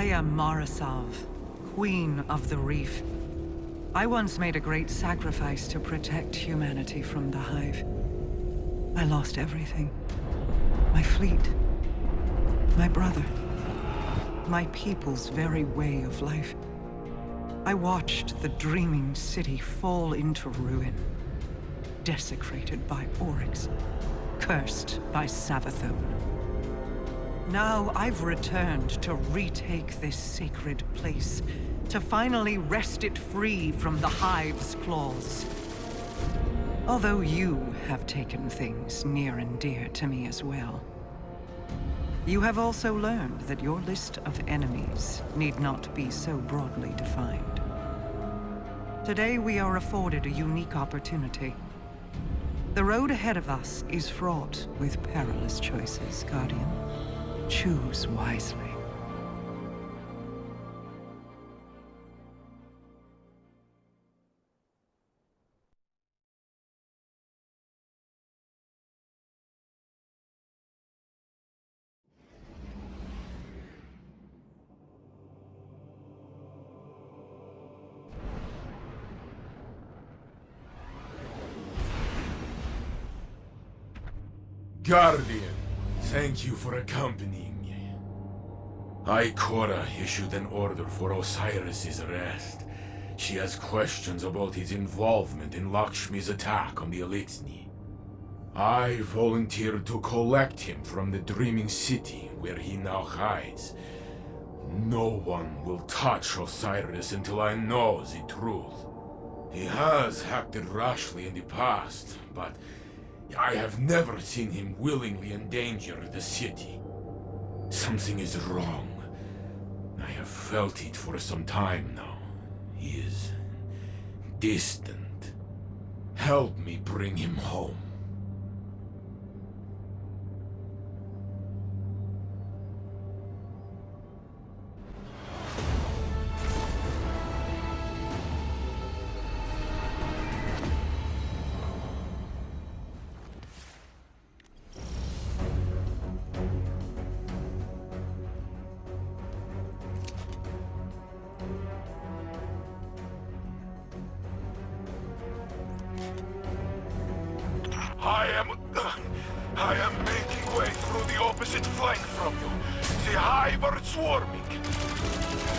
I am MARASOV, Queen of the Reef. I once made a great sacrifice to protect humanity from the Hive. I lost everything. My fleet. My brother. My people's very way of life. I watched the dreaming city fall into ruin. Desecrated by Oryx. Cursed by Savathun. Now I've returned to retake this sacred place, to finally wrest it free from the Hive's claws. Although you have taken things near and dear to me as well. You have also learned that your list of enemies need not be so broadly defined. Today we are afforded a unique opportunity. The road ahead of us is fraught with perilous choices, Guardian. Choose wisely. Guardian, thank you for accompanying me. Ikora issued an order for Osiris's arrest. She has questions about his involvement in Lakshmi's attack on the Elitsni. I volunteered to collect him from the Dreaming City, where he now hides. No one will touch Osiris until I know the truth. He has acted rashly in the past, but I have never seen him willingly endanger the city. Something is wrong. I have felt it for some time now. He is distant. Help me bring him home. I am making way through the opposite flank from you. The Hive are swarming.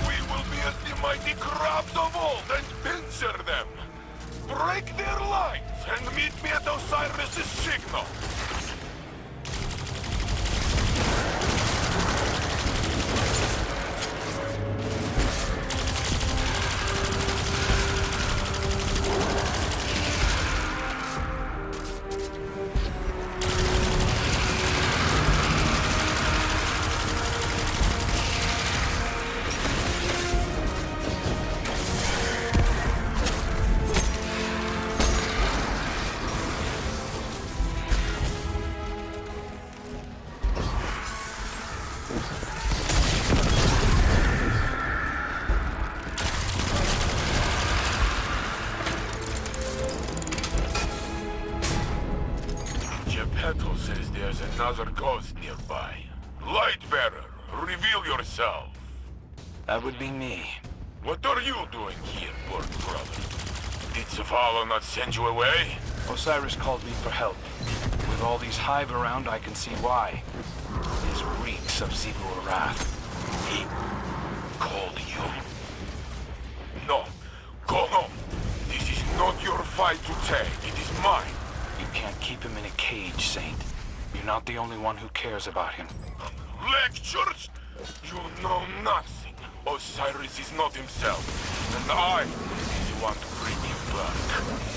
We will be as the mighty crabs of old and pincer them. Break their lines and meet me at Osiris's signal. Says there's another ghost nearby. Lightbearer, reveal yourself. That would be me. What are you doing here, Born brother? Did Zavala not send you away? Osiris called me for help. With all these Hive around, I can see why. His reeks of Zebul wrath. He called you? No. Go home. This is not your fight to take. It is mine. You can't keep him in a cage, Saint. You're not the only one who cares about him. Lectures? You know nothing. Osiris is not himself, and I am the one to bring him back.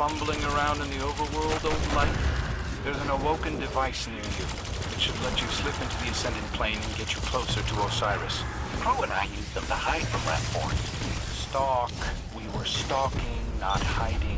fumbling around in the overworld, old light? There's an awoken device near you. It should let you slip into the Ascendant Plane and get you closer to Osiris. Crow and I used them to hide from Ratborn. Stalk. We were stalking, not hiding.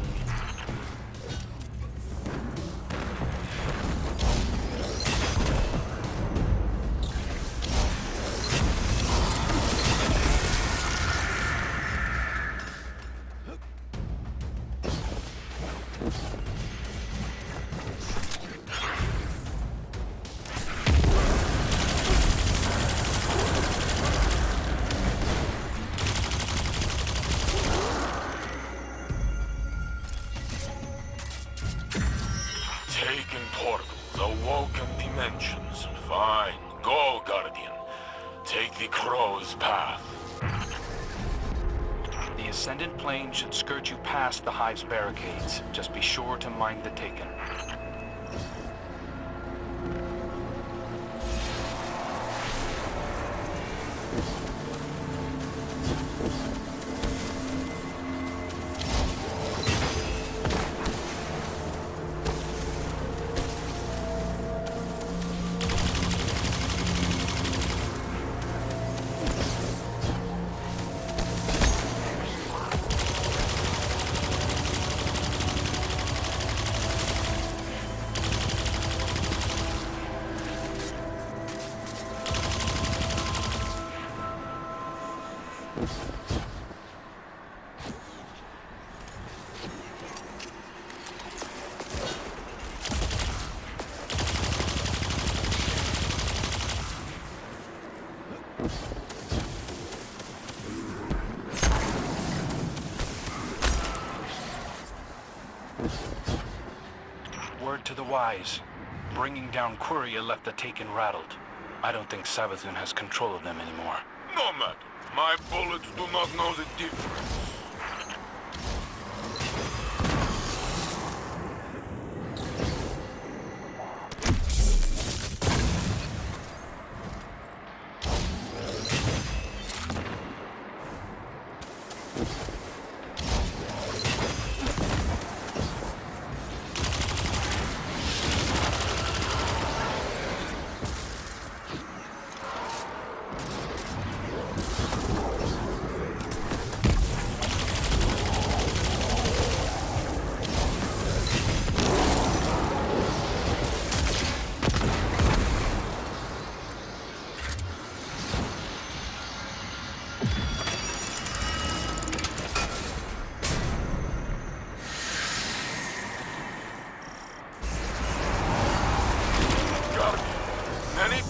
Taken portals, awoken dimensions. Fine. Go, Guardian. Take the crow's path. The Ascendant Plane should skirt you past the Hive's barricades. Just be sure to mind the Taken. Word to the wise. Bringing down Quria left the Taken rattled. I don't think Savathun has control of them anymore. No matter. My bullets do not know the difference.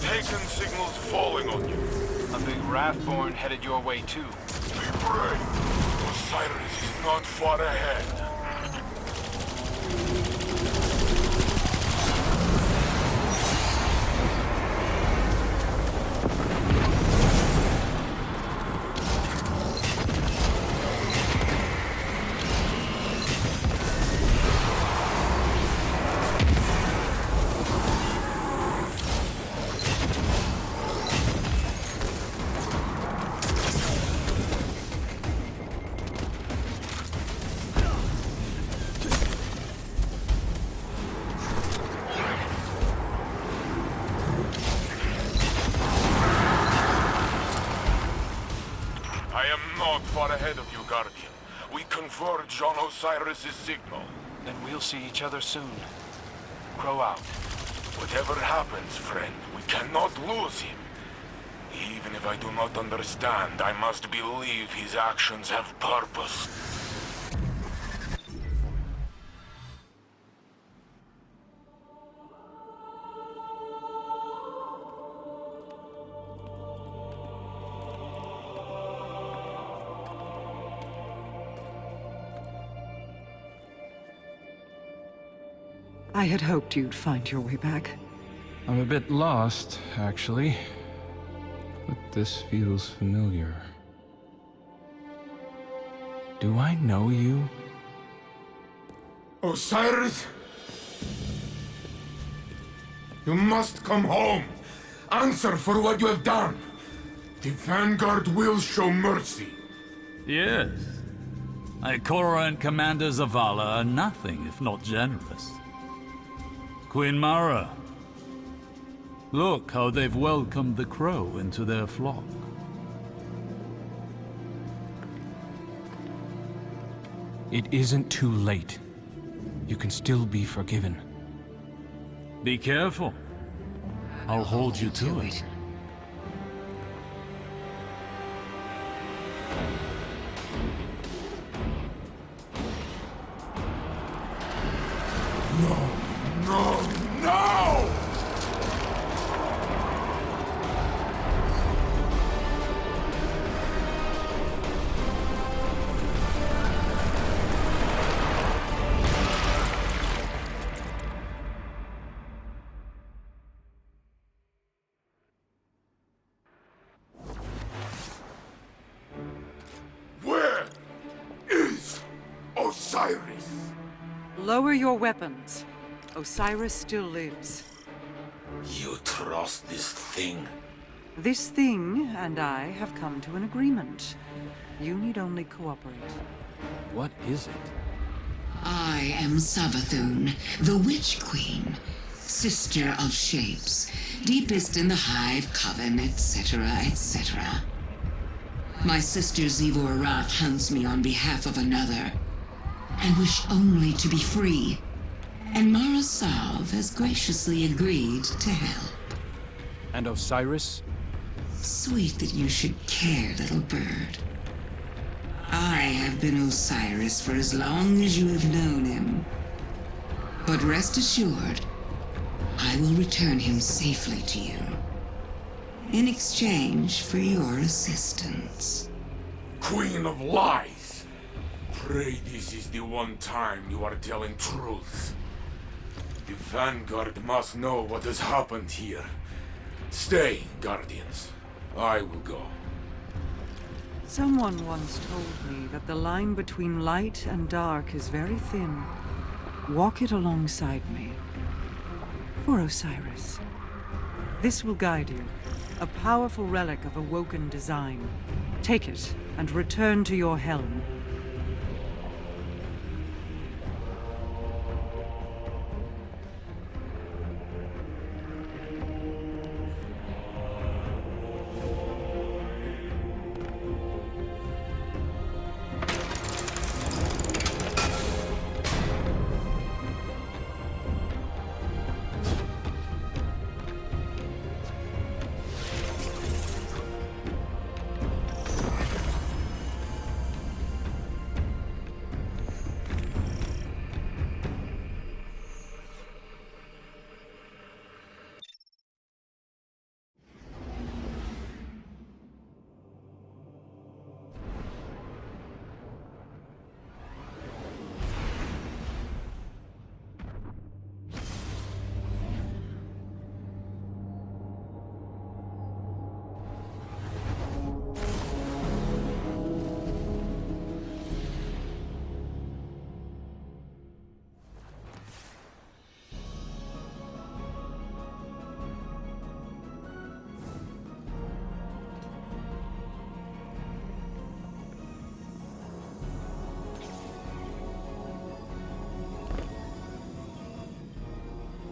Taken signals falling on you. A big Wrathborn headed your way too. Be brave. Osiris is not far ahead. Far ahead of you, Guardian. We converge on Osiris' signal. Then we'll see each other soon. Crow out. Whatever happens, friend, we cannot lose him. Even if I do not understand, I must believe his actions have purpose. I had hoped you'd find your way back. I'm a bit lost, actually. But this feels familiar. Do I know you? Osiris? You must come home. Answer for what you have done. The Vanguard will show mercy. Yes. Ikora and Commander Zavala are nothing if not generous. Queen Mara, look how they've welcomed the crow into their flock. It isn't too late. You can still be forgiven. Be careful. I'll hold you to it. No! Where is Osiris? Lower your weapons. Osiris still lives. You trust this thing? This thing and I have come to an agreement. You need only cooperate. What is it? I am Savathun, the Witch Queen, sister of shapes, deepest in the Hive Coven, etc., etc. My sister Zivor Rath hunts me on behalf of another. I wish only to be free, and MARASOV has graciously agreed to help. And Osiris? Sweet that you should care, little bird. I have been Osiris for as long as you have known him. But rest assured, I will return him safely to you, in exchange for your assistance. Queen of Lies! Pray this is the one time you are telling truth. The Vanguard must know what has happened here. Stay, Guardians. I will go. Someone once told me that the line between light and dark is very thin. Walk it alongside me. For Osiris. This will guide you. A powerful relic of awoken design. Take it and return to your helm.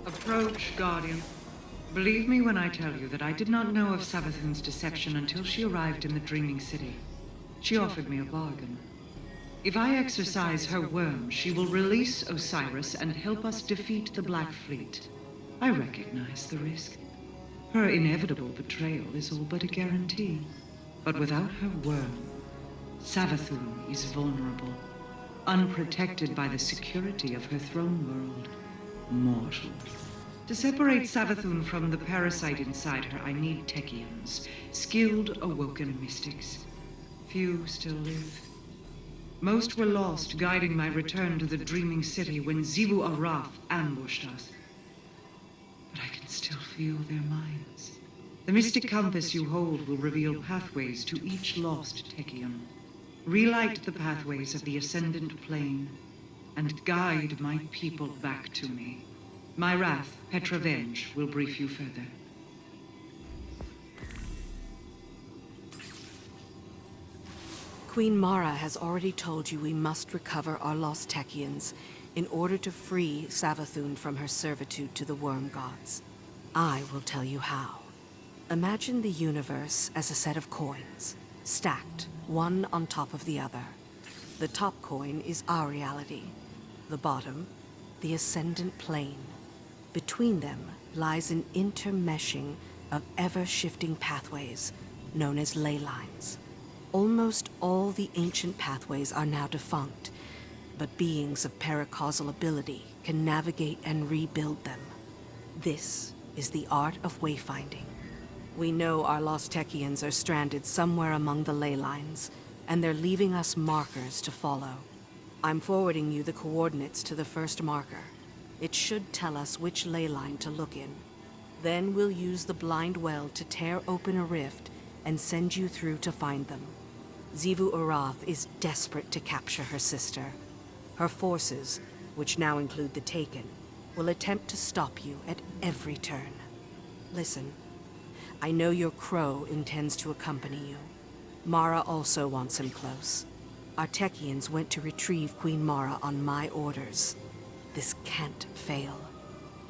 Approach, Guardian. Believe me when I tell you that I did not know of Savathun's deception until she arrived in the Dreaming City. She offered me a bargain. If I exercise her worm, she will release Osiris and help us defeat the Black Fleet. I recognize the risk. Her inevitable betrayal is all but a guarantee. But without her worm, Savathun is vulnerable, unprotected by the security of her throne world. Mortal. To separate Savathun from the parasite inside her, I need Techians, skilled awoken mystics. Few still live. Most were lost, guiding my return to the Dreaming City when Zivu Araf ambushed us. But I can still feel their minds. The mystic compass you hold will reveal pathways to each lost Techian. Relight the pathways of the Ascendant Plane, and guide my people back to me. My wrath, Petravenge, will brief you further. Queen Mara has already told you we must recover our lost Techians in order to free Savathun from her servitude to the worm gods. I will tell you how. Imagine the universe as a set of coins, stacked, one on top of the other. The top coin is our reality. The bottom, the ascendant plane. Between them lies an intermeshing of ever-shifting pathways, known as ley lines. Almost all the ancient pathways are now defunct, but beings of paracausal ability can navigate and rebuild them. This is the art of wayfinding. We know our lost Techians are stranded somewhere among the ley lines, and they're leaving us markers to follow. I'm forwarding you the coordinates to the first marker. It should tell us which ley line to look in. Then we'll use the blind well to tear open a rift and send you through to find them. Xivu Arath is desperate to capture her sister. Her forces, which now include the Taken, will attempt to stop you at every turn. Listen, I know your crow intends to accompany you. Mara also wants him close. Our Techians went to retrieve Queen Mara on my orders. This can't fail.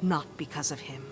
Not because of him.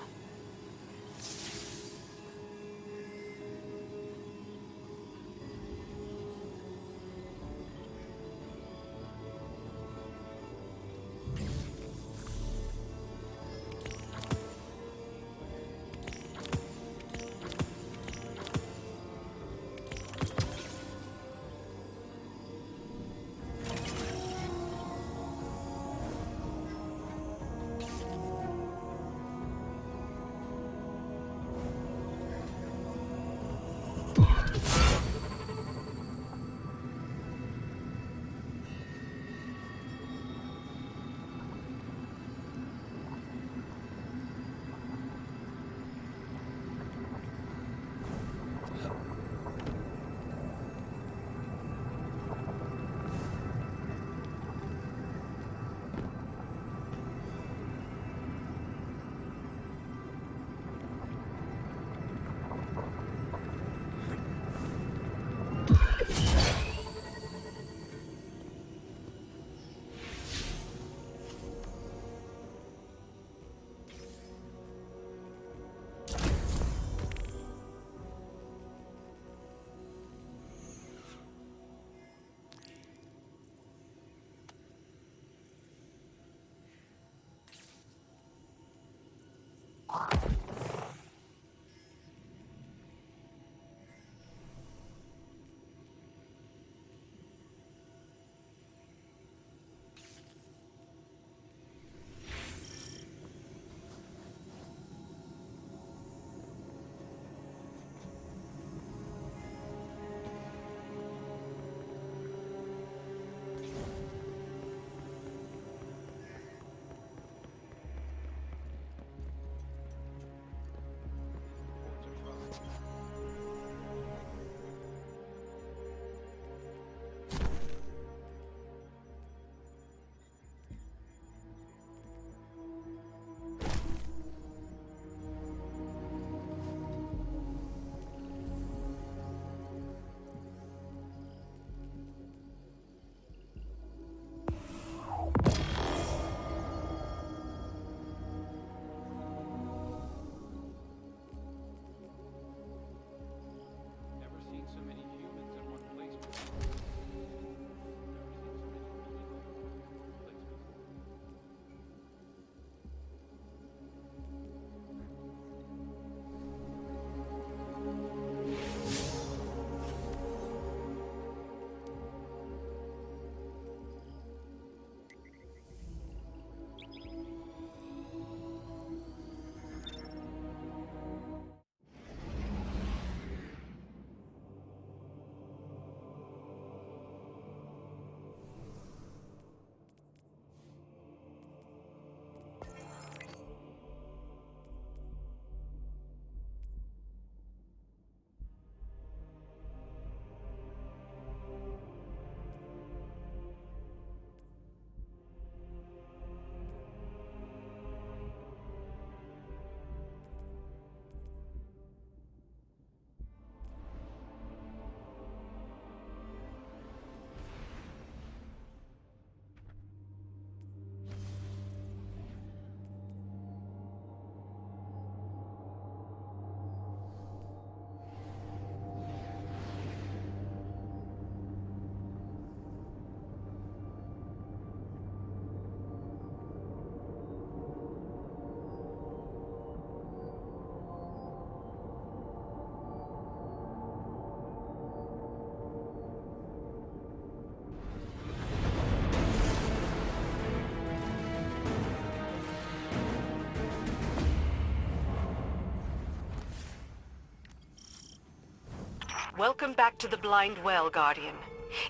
Welcome back to the Blind Well, Guardian.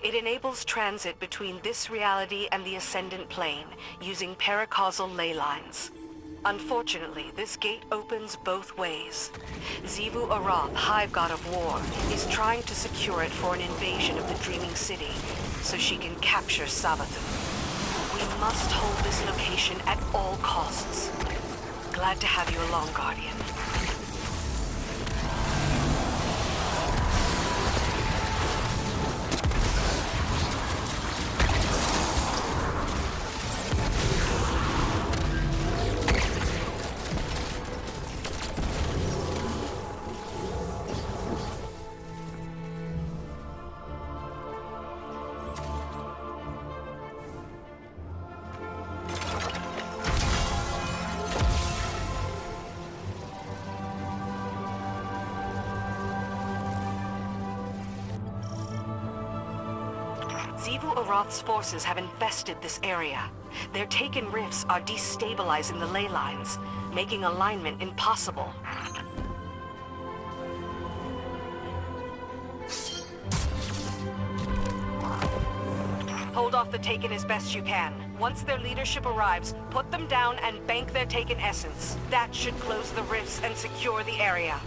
It enables transit between this reality and the Ascendant Plane, using paracausal ley lines. Unfortunately, this gate opens both ways. Xivu Arath, Hive God of War, is trying to secure it for an invasion of the Dreaming City, so she can capture Savathun. We must hold this location at all costs. Glad to have you along, Guardian. Xivu Arath's forces have infested this area. Their taken rifts are destabilizing the ley lines, making alignment impossible. Hold off the Taken as best you can. Once their leadership arrives, put them down and bank their Taken essence. That should close the rifts and secure the area.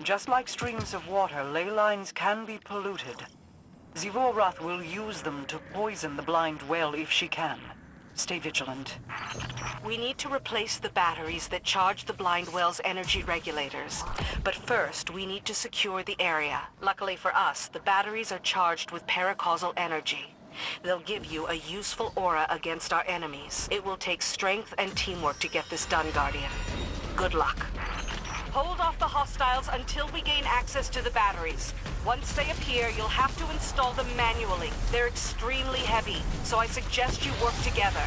Just like streams of water, ley lines can be polluted. Xivu Arath will use them to poison the Blind Well if she can. Stay vigilant. We need to replace the batteries that charge the blind well's energy regulators. But first, we need to secure the area. Luckily for us, the batteries are charged with paracausal energy. They'll give you a useful aura against our enemies. It will take strength and teamwork to get this done, Guardian. Good luck. Hold off the hostiles until we gain access to the batteries. Once they appear, you'll have to install them manually. They're extremely heavy, so I suggest you work together.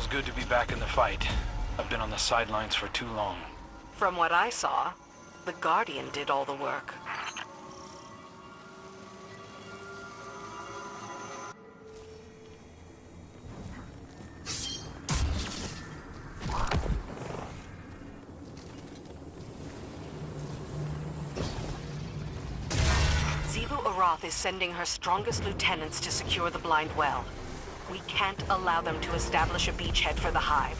Good to be back in the fight. I've been on the sidelines for too long. From what I saw, the Guardian did all the work. Xivu Arath is sending her strongest lieutenants to secure the blind well. We can't allow them to establish a beachhead for the Hive.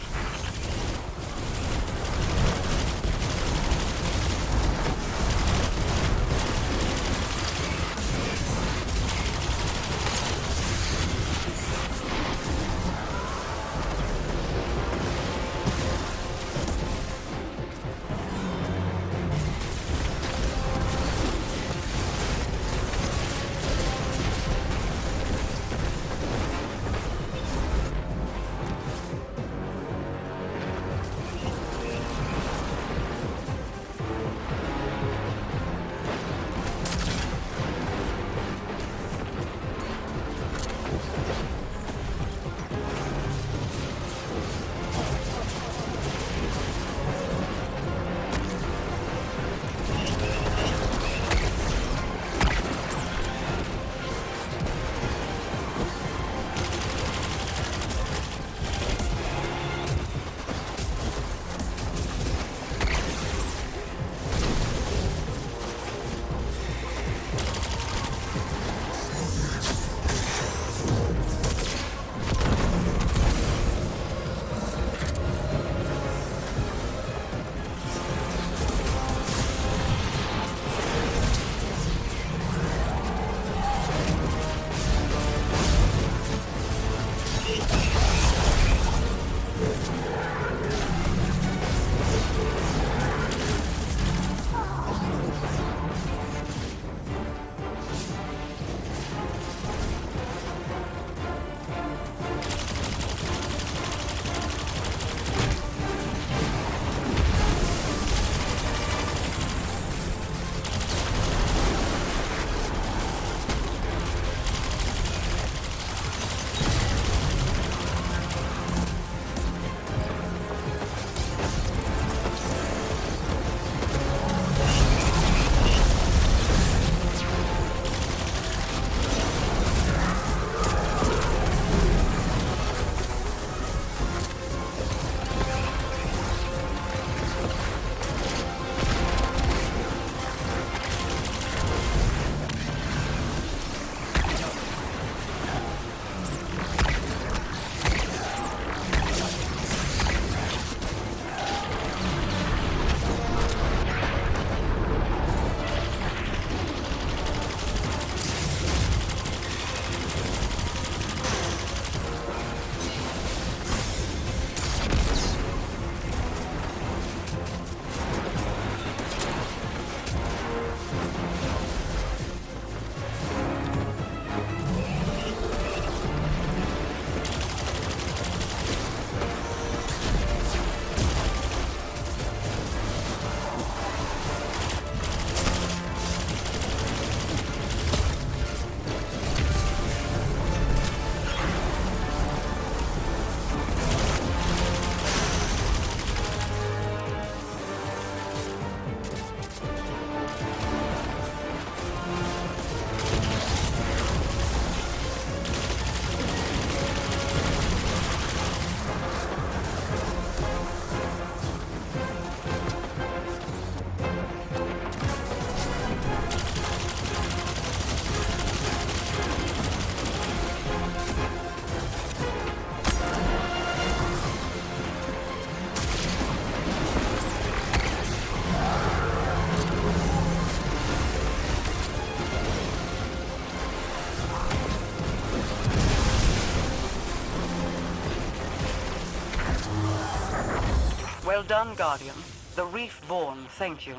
Well done, Guardian. The Reef-born thank you.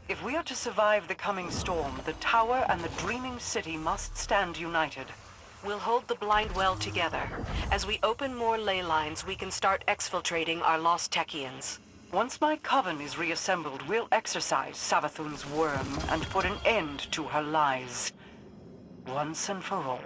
If we are to survive the coming storm, the tower and the dreaming city must stand united. We'll hold the blind well together. As we open more ley lines, we can start exfiltrating our lost Techians. Once my coven is reassembled, we'll exorcise Savathun's worm and put an end to her lies. Once and for all.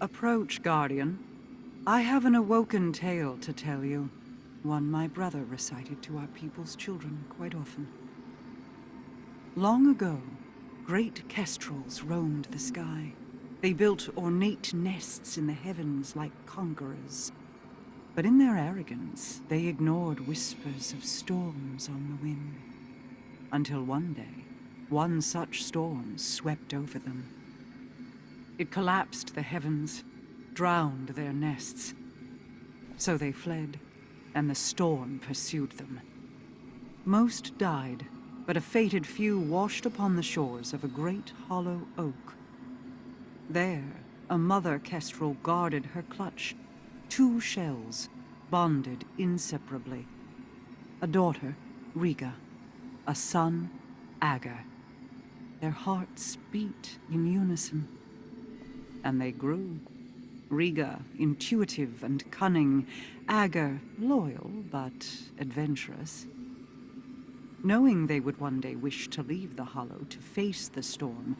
Approach, Guardian. I have an awoken tale to tell you. One my brother recited to our people's children quite often. Long ago, great kestrels roamed the sky. They built ornate nests in the heavens like conquerors. But in their arrogance, they ignored whispers of storms on the wind. Until one day, one such storm swept over them. It collapsed the heavens, drowned their nests. So they fled, and the storm pursued them. Most died, but a fated few washed upon the shores of a great hollow oak. There, a mother kestrel guarded her clutch, 2 shells, bonded inseparably. A daughter, Riga, a son, Agar. Their hearts beat in unison. And they grew. Riga, intuitive and cunning. Agar, loyal but adventurous. Knowing they would one day wish to leave the hollow to face the storm,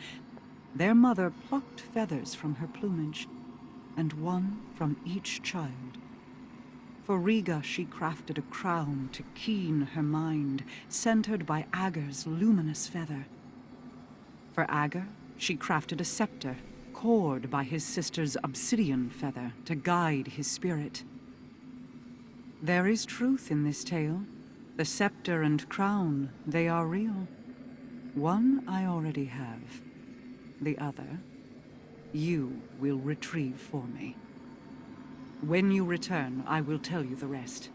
their mother plucked feathers from her plumage, and one from each child. For Riga, she crafted a crown to keen her mind, centered by Agar's luminous feather. For Agar, she crafted a scepter, cored by his sister's obsidian feather to guide his spirit. There is truth in this tale. The scepter and crown, they are real. One I already have. The other, you will retrieve for me. When you return, I will tell you the rest.